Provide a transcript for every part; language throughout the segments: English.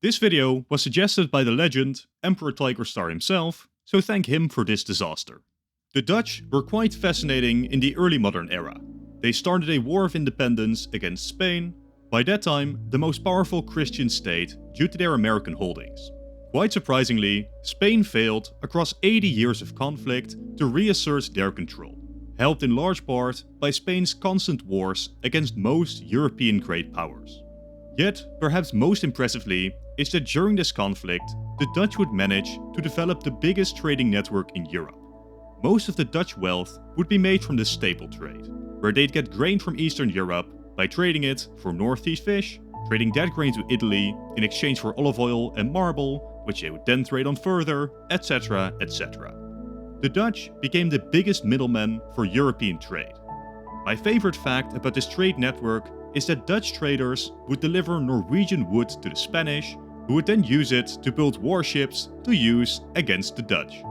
This video was suggested by the legend, Emperor Tiger Star himself, so thank him for this disaster. The Dutch were quite fascinating in the early modern era. They started a war of independence against Spain, by that time the most powerful Christian state due to their American holdings. Quite surprisingly, Spain failed across 80 years of conflict to reassert their control, helped in large part by Spain's constant wars against most European great powers. Yet, perhaps most impressively, is that during this conflict, the Dutch would manage to develop the biggest trading network in Europe. Most of the Dutch wealth would be made from the staple trade, where they'd get grain from Eastern Europe by trading it for Northeast fish, trading that grain to Italy in exchange for olive oil and marble, which they would then trade on further, etc, etc. The Dutch became the biggest middlemen for European trade. My favorite fact about this trade network is that Dutch traders would deliver Norwegian wood to the Spanish, who would then use it to build warships to use against the Dutch.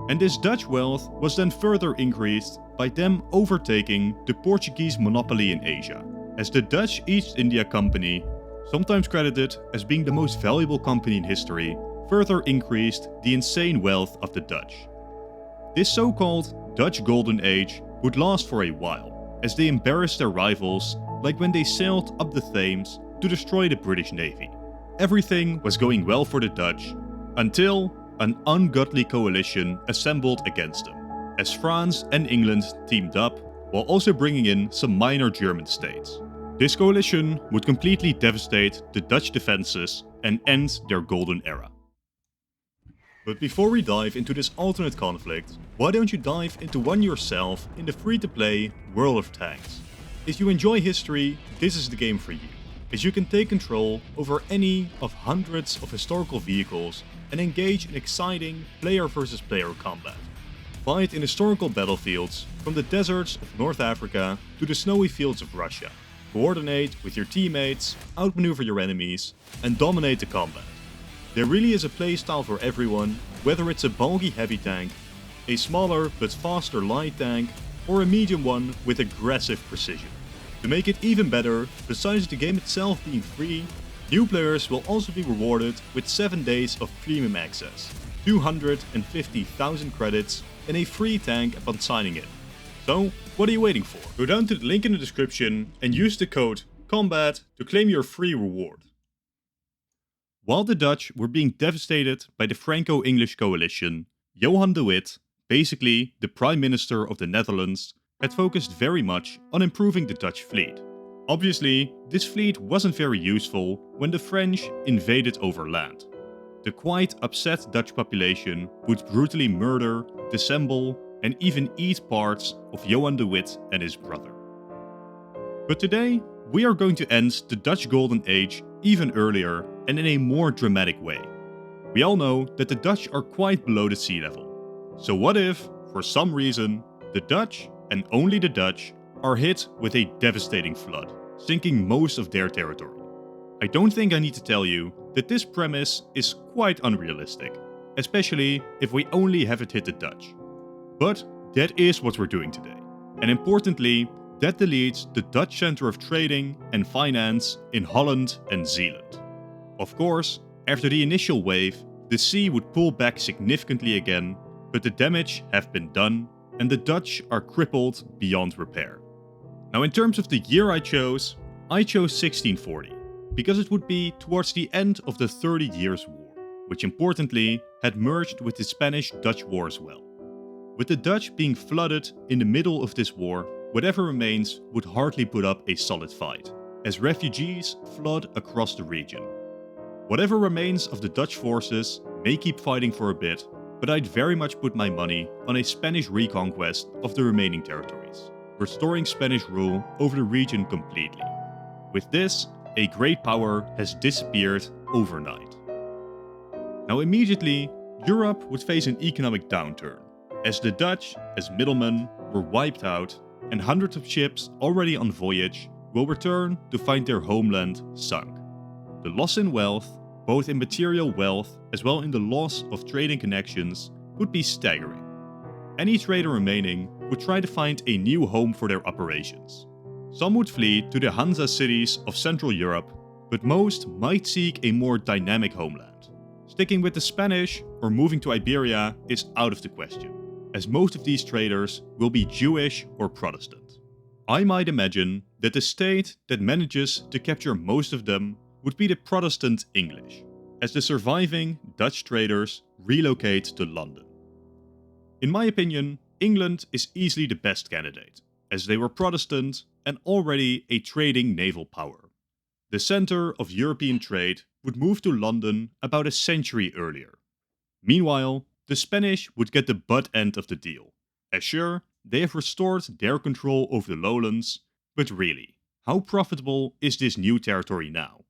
And this Dutch wealth was then further increased by them overtaking the Portuguese monopoly in Asia, as the Dutch East India Company, sometimes credited as being the most valuable company in history, further increased the insane wealth of the Dutch. This so-called Dutch Golden Age would last for a while, as they embarrassed their rivals, like when they sailed up the Thames to destroy the British Navy. Everything was going well for the Dutch, until an ungodly coalition assembled against them, as France and England teamed up, while also bringing in some minor German states. This coalition would completely devastate the Dutch defenses and end their golden era. But before we dive into this alternate conflict, why don't you dive into one yourself in the free-to-play World of Tanks? If you enjoy history, this is the game for you, as you can take control over any of hundreds of historical vehicles and engage in exciting player versus player combat. Fight in historical battlefields, from the deserts of North Africa to the snowy fields of Russia. Coordinate with your teammates, outmaneuver your enemies, and dominate the combat. There really is a playstyle for everyone, whether it's a bulky heavy tank, a smaller but faster light tank, or a medium one with aggressive precision. To make it even better, besides the game itself being free, new players will also be rewarded with 7 days of premium access, 250,000 credits, and a free tank upon signing in. So, what are you waiting for? Go down to the link in the description and use the code COMBAT to claim your free reward. While the Dutch were being devastated by the Franco-English coalition, Johan de Witt, basically the Prime Minister of the Netherlands, had focused very much on improving the Dutch fleet. Obviously, this fleet wasn't very useful when the French invaded over land. The quite upset Dutch population would brutally murder, disassemble, and even eat parts of Johan de Witt and his brother. But today, we are going to end the Dutch Golden Age even earlier and in a more dramatic way. We all know that the Dutch are quite below the sea level. So what if, for some reason, the Dutch, and only the Dutch, are hit with a devastating flood, sinking most of their territory? I don't think I need to tell you that this premise is quite unrealistic, especially if we only have it hit the Dutch. But that is what we're doing today. And importantly, that deletes the Dutch center of trading and finance in Holland and Zeeland. Of course, after the initial wave, the sea would pull back significantly again, but the damage have been done and the Dutch are crippled beyond repair. Now, in terms of the year I chose 1640, because it would be towards the end of the 30 Years' War, which importantly had merged with the Spanish-Dutch War as well. With the Dutch being flooded in the middle of this war, whatever remains would hardly put up a solid fight, as refugees flood across the region. Whatever remains of the Dutch forces may keep fighting for a bit, but I'd very much put my money on a Spanish reconquest of the remaining territories, restoring Spanish rule over the region completely. With this, a great power has disappeared overnight. Now immediately, Europe would face an economic downturn, as the Dutch, as middlemen, were wiped out, and hundreds of ships already on voyage will return to find their homeland sunk. The loss in wealth, both in material wealth as well in the loss of trading connections, would be staggering. Any trader remaining would try to find a new home for their operations. Some would flee to the Hansa cities of Central Europe, but most might seek a more dynamic homeland. Sticking with the Spanish or moving to Iberia is out of the question, as most of these traders will be Jewish or Protestant. I might imagine that the state that manages to capture most of them would be the Protestant English, as the surviving Dutch traders relocate to London. In my opinion, England is easily the best candidate, as they were Protestant and already a trading naval power. The center of European trade would move to London about a century earlier. Meanwhile, the Spanish would get the butt end of the deal, as sure, they have restored their control over the lowlands, but really, how profitable is this new territory now?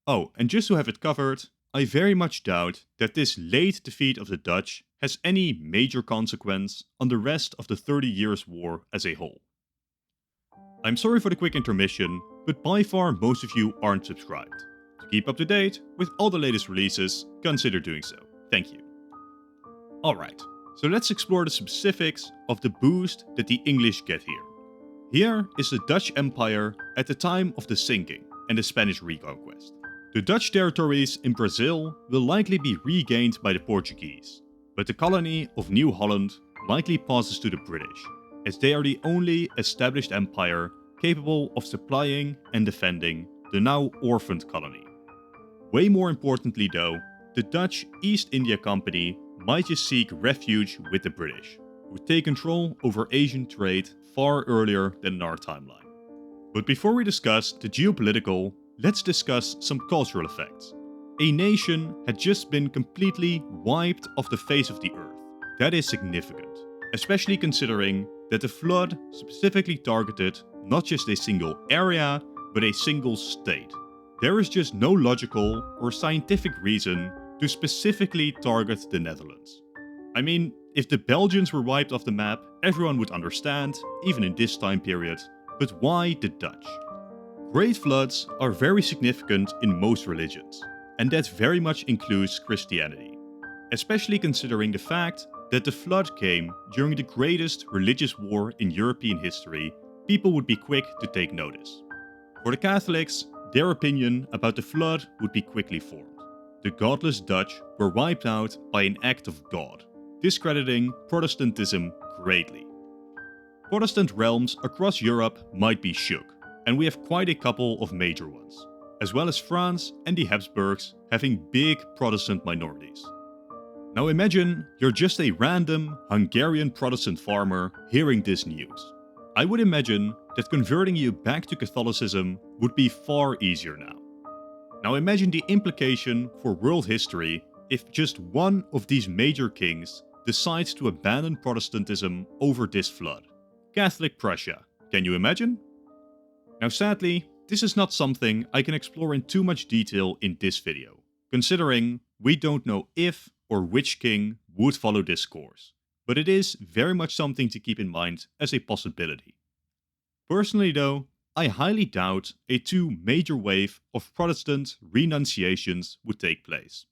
Oh, and just to have it covered, I very much doubt that this late defeat of the Dutch has any major consequence on the rest of the 30 Years' War as a whole. I'm sorry for the quick intermission, but by far most of you aren't subscribed. To keep up to date with all the latest releases, consider doing so. Thank you. Alright, so let's explore the specifics of the boost that the English get here. Here is the Dutch Empire at the time of the sinking and the Spanish reconquest. The Dutch territories in Brazil will likely be regained by the Portuguese, but the colony of New Holland likely passes to the British, as they are the only established empire capable of supplying and defending the now orphaned colony. Way more importantly though, the Dutch East India Company might just seek refuge with the British, who take control over Asian trade far earlier than in our timeline. But before we discuss the geopolitical, let's discuss some cultural effects. A nation had just been completely wiped off the face of the earth. That is significant, especially considering that the flood specifically targeted not just a single area, but a single state. There is just no logical or scientific reason to specifically target the Netherlands. I mean, if the Belgians were wiped off the map, everyone would understand, even in this time period, but why the Dutch? Great floods are very significant in most religions, and that very much includes Christianity, especially considering the fact that the flood came during the greatest religious war in European history. People would be quick to take notice. For the Catholics, their opinion about the flood would be quickly formed. The godless Dutch were wiped out by an act of God, discrediting Protestantism greatly. Protestant realms across Europe might be shook, and we have quite a couple of major ones, as well as France and the Habsburgs having big Protestant minorities. Now imagine you're just a random Hungarian Protestant farmer hearing this news. I would imagine that converting you back to Catholicism would be far easier now. Now imagine the implication for world history if just one of these major kings decides to abandon Protestantism over this flood. Catholic Prussia, can you imagine? Now sadly, this is not something I can explore in too much detail in this video, considering we don't know if or which king would follow this course, but it is very much something to keep in mind as a possibility. Personally though, I highly doubt a two major wave of Protestant renunciations would take place.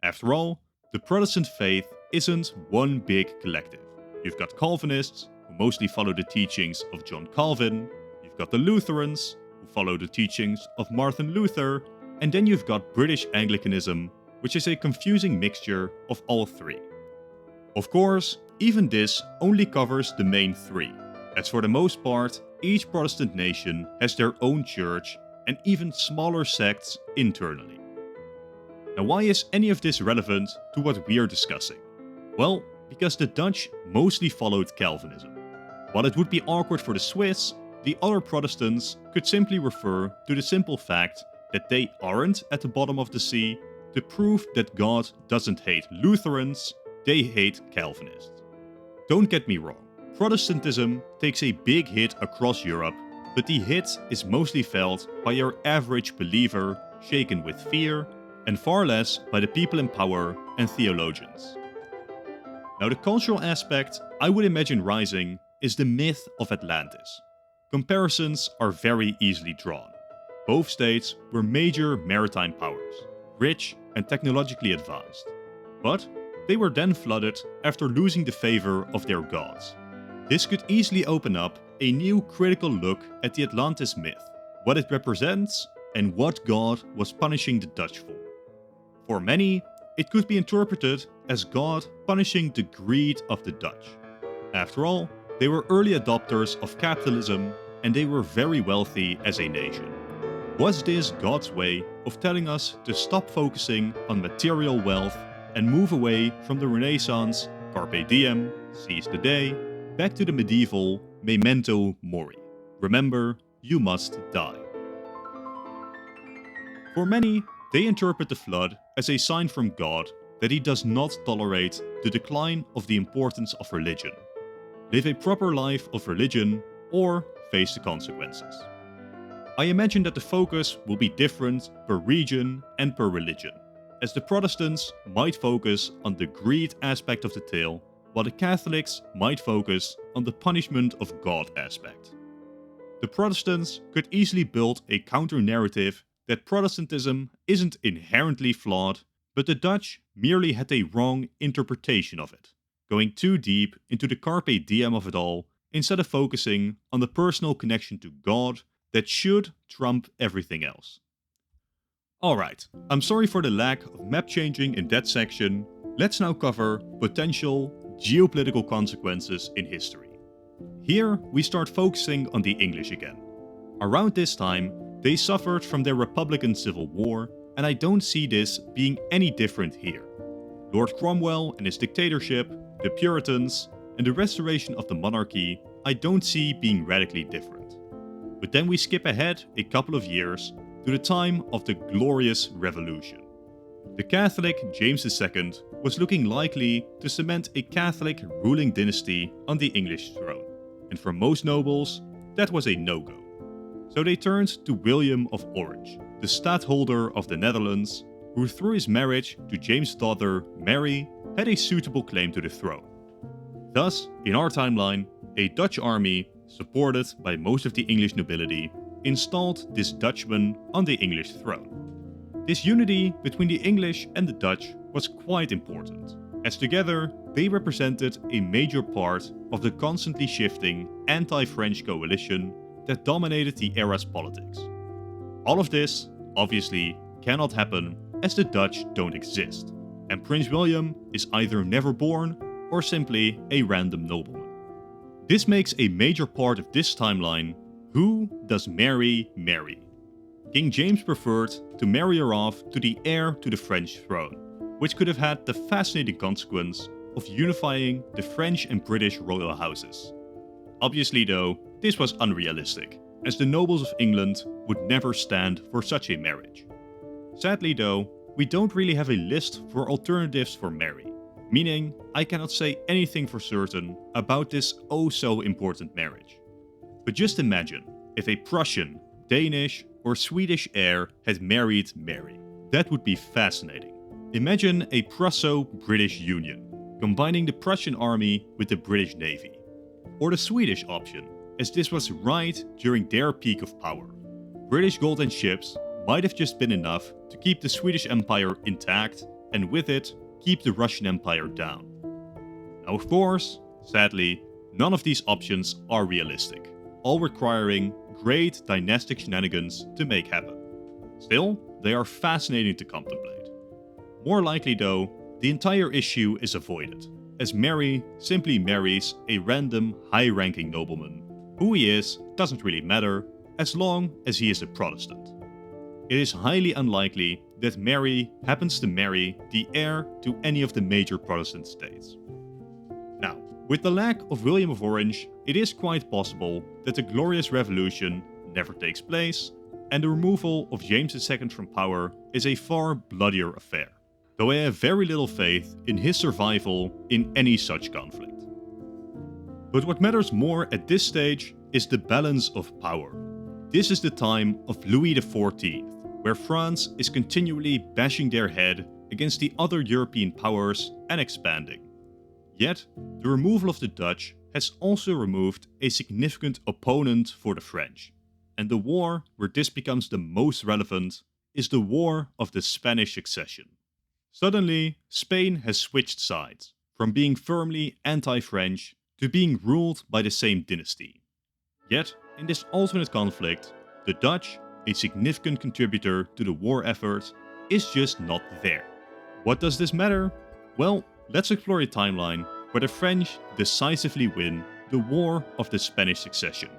After all, the Protestant faith isn't one big collective. You've got Calvinists, who mostly follow the teachings of John Calvin, you've got the Lutherans, who follow the teachings of Martin Luther, and then you've got British Anglicanism, which is a confusing mixture of all three. Of course, even this only covers the main three, as for the most part, each Protestant nation has their own church and even smaller sects internally. Now why is any of this relevant to what we are discussing? Well, because the Dutch mostly followed Calvinism. While it would be awkward for the Swiss, the other Protestants could simply refer to the simple fact that they aren't at the bottom of the sea to prove that God doesn't hate Lutherans, they hate Calvinists. Don't get me wrong, Protestantism takes a big hit across Europe, but the hit is mostly felt by your average believer shaken with fear, and far less by the people in power and theologians. Now the cultural aspect I would imagine rising is the myth of Atlantis. Comparisons are very easily drawn. Both states were major maritime powers, rich and technologically advanced. But they were then flooded after losing the favor of their gods. This could easily open up a new critical look at the Atlantis myth, what it represents, and what God was punishing the Dutch for. For many, it could be interpreted as God punishing the greed of the Dutch. After all, they were early adopters of capitalism and they were very wealthy as a nation. Was this God's way of telling us to stop focusing on material wealth and move away from the Renaissance, carpe diem, seize the day, back to the medieval memento mori, remember, you must die? For many, they interpret the flood as a sign from God that he does not tolerate the decline of the importance of religion. Live a proper life of religion or face the consequences. I imagine that the focus will be different per region and per religion, as the Protestants might focus on the greed aspect of the tale, while the Catholics might focus on the punishment of God aspect. The Protestants could easily build a counter-narrative that Protestantism isn't inherently flawed, but the Dutch merely had a wrong interpretation of it, going too deep into the carpe diem of it all instead of focusing on the personal connection to God that should trump everything else. Alright, I'm sorry for the lack of map changing in that section. Let's now cover potential geopolitical consequences in history. Here we start focusing on the English again. Around this time, they suffered from their Republican Civil War, and I don't see this being any different here. Lord Cromwell and his dictatorship, the Puritans, and the restoration of the monarchy I don't see being radically different. But then we skip ahead a couple of years to the time of the Glorious Revolution. The Catholic James II was looking likely to cement a Catholic ruling dynasty on the English throne, and for most nobles, that was a no-go. So they turned to William of Orange, the stadtholder of the Netherlands, who through his marriage to James' daughter Mary had a suitable claim to the throne. Thus, in our timeline, a Dutch army, supported by most of the English nobility, installed this Dutchman on the English throne. This unity between the English and the Dutch was quite important, as together they represented a major part of the constantly shifting anti-French coalition that dominated the era's politics. All of this, obviously, cannot happen as the Dutch don't exist, and Prince William is either never born or simply a random nobleman. This makes a major part of this timeline: who does Mary marry? King James preferred to marry her off to the heir to the French throne, which could have had the fascinating consequence of unifying the French and British royal houses. Obviously though, this was unrealistic, as the nobles of England would never stand for such a marriage. Sadly though, we don't really have a list for alternatives for Mary, meaning I cannot say anything for certain about this oh so important marriage. But just imagine if a Prussian, Danish or Swedish heir had married Mary. That would be fascinating. Imagine a Prusso-British union, combining the Prussian army with the British navy. Or the Swedish option, as this was right during their peak of power. British gold and ships might have just been enough to keep the Swedish Empire intact, and with it, keep the Russian Empire down. Now of course, sadly, none of these options are realistic, all requiring great dynastic shenanigans to make happen. Still, they are fascinating to contemplate. More likely though, the entire issue is avoided, as Mary simply marries a random high-ranking nobleman. Who he is doesn't really matter, as long as he is a Protestant. It is highly unlikely that Mary happens to marry the heir to any of the major Protestant states. Now, with the lack of William of Orange, it is quite possible that the Glorious Revolution never takes place, and the removal of James II from power is a far bloodier affair, though I have very little faith in his survival in any such conflict. But what matters more at this stage is the balance of power. This is the time of Louis XIV, where France is continually bashing their head against the other European powers and expanding. Yet, the removal of the Dutch has also removed a significant opponent for the French, and the war where this becomes the most relevant is the War of the Spanish Succession. Suddenly, Spain has switched sides, from being firmly anti-French to being ruled by the same dynasty. Yet, in this alternate conflict, the Dutch, a significant contributor to the war effort, is just not there. What does this matter? Well, let's explore a timeline where the French decisively win the War of the Spanish Succession.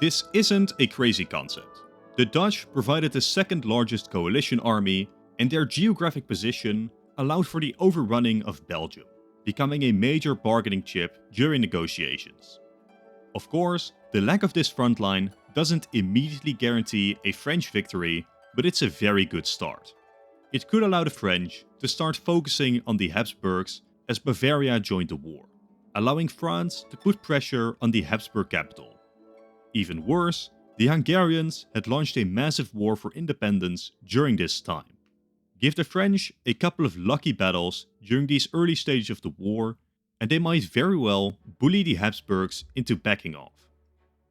This isn't a crazy concept. The Dutch provided the second largest coalition army, and their geographic position allowed for the overrunning of Belgium, becoming a major bargaining chip during negotiations. Of course, the lack of this front line doesn't immediately guarantee a French victory, but it's a very good start. It could allow the French to start focusing on the Habsburgs as Bavaria joined the war, allowing France to put pressure on the Habsburg capital. Even worse, the Hungarians had launched a massive war for independence during this time. Give the French a couple of lucky battles during these early stages of the war, and they might very well bully the Habsburgs into backing off.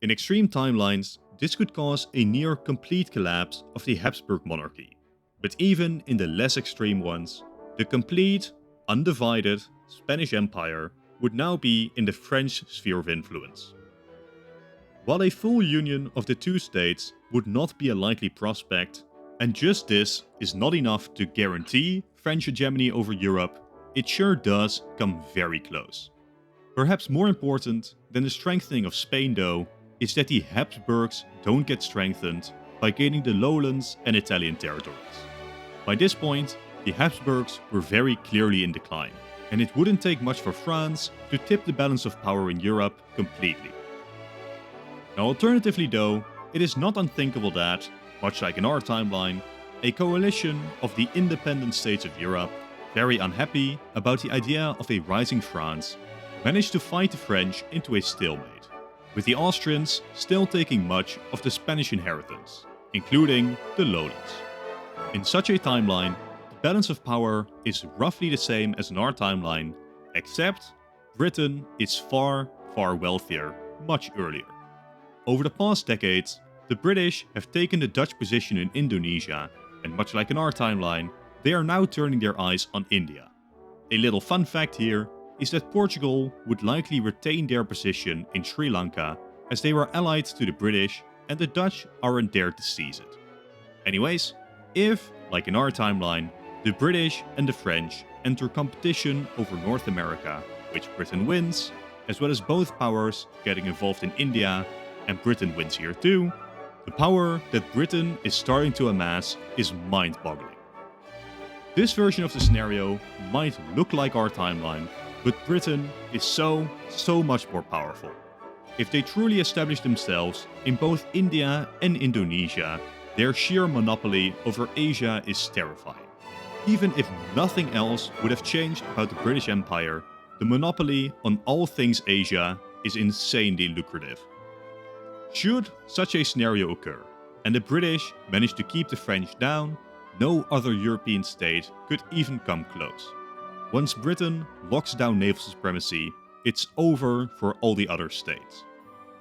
In extreme timelines, this could cause a near complete collapse of the Habsburg monarchy. But even in the less extreme ones, the complete, undivided Spanish Empire would now be in the French sphere of influence. While a full union of the two states would not be a likely prospect, and just this is not enough to guarantee French hegemony over Europe, it sure does come very close. Perhaps more important than the strengthening of Spain though, is that the Habsburgs don't get strengthened by gaining the lowlands and Italian territories. By this point, the Habsburgs were very clearly in decline, and it wouldn't take much for France to tip the balance of power in Europe completely. Now alternatively though, it is not unthinkable that, much like in our timeline, a coalition of the independent states of Europe, very unhappy about the idea of a rising France, managed to fight the French into a stalemate, with the Austrians still taking much of the Spanish inheritance, including the lowlands. In such a timeline, the balance of power is roughly the same as in our timeline, except Britain is far, far wealthier much earlier. Over the past decades, the British have taken the Dutch position in Indonesia, and much like in our timeline, they are now turning their eyes on India. A little fun fact here is that Portugal would likely retain their position in Sri Lanka, as they were allied to the British and the Dutch aren't there to seize it. Anyways, if, like in our timeline, the British and the French enter competition over North America, which Britain wins, as well as both powers getting involved in India, and Britain wins here too, the power that Britain is starting to amass is mind-boggling. This version of the scenario might look like our timeline, but Britain is so much more powerful. If they truly establish themselves in both India and Indonesia, their sheer monopoly over Asia is terrifying. Even if nothing else would have changed about the British Empire, the monopoly on all things Asia is insanely lucrative. Should such a scenario occur, and the British manage to keep the French down, no other European state could even come close. Once Britain locks down naval supremacy, it's over for all the other states.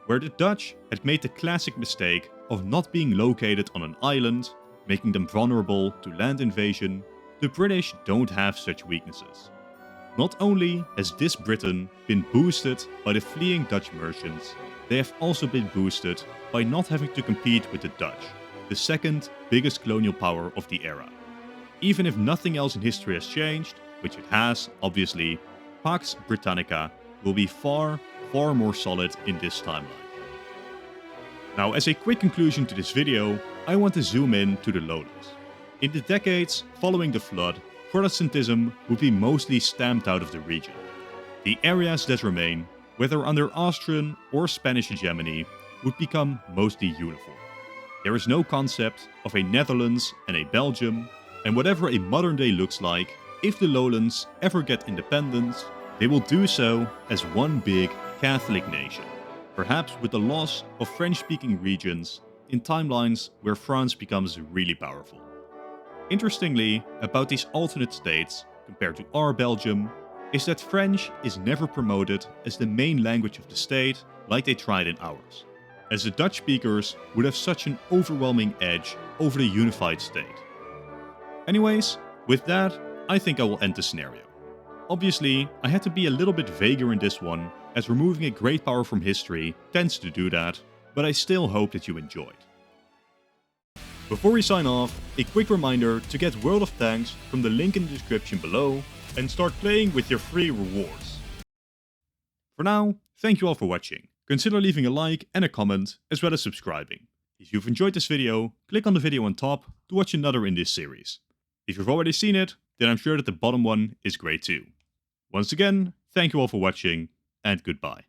Where the Dutch had made the classic mistake of not being located on an island, making them vulnerable to land invasion, the British don't have such weaknesses. Not only has this Britain been boosted by the fleeing Dutch merchants, they have also been boosted by not having to compete with the Dutch, the second biggest colonial power of the era. Even if nothing else in history has changed, which it has, obviously, Pax Britannica will be far more solid in this timeline. Now, as a quick conclusion to this video, I want to zoom in to the lowlands. In the decades following the flood, Protestantism would be mostly stamped out of the region. The areas that remain, whether under Austrian or Spanish hegemony, would become mostly uniform. There is no concept of a Netherlands and a Belgium, and whatever a modern day looks like, if the lowlands ever get independence, they will do so as one big Catholic nation, perhaps with the loss of French-speaking regions in timelines where France becomes really powerful. Interestingly, about these alternate states, compared to our Belgium, is that French is never promoted as the main language of the state like they tried in ours, as the Dutch speakers would have such an overwhelming edge over the unified state. Anyways, with that, I think I will end the scenario. Obviously, I had to be a little bit vaguer in this one, as removing a great power from history tends to do that, but I still hope that you enjoyed. Before we sign off, a quick reminder to get World of Tanks from the link in the description below and start playing with your free rewards. For now, thank you all for watching. Consider leaving a like and a comment, as well as subscribing. If you've enjoyed this video, click on the video on top to watch another in this series. If you've already seen it, then I'm sure that the bottom one is great too. Once again, thank you all for watching, and goodbye.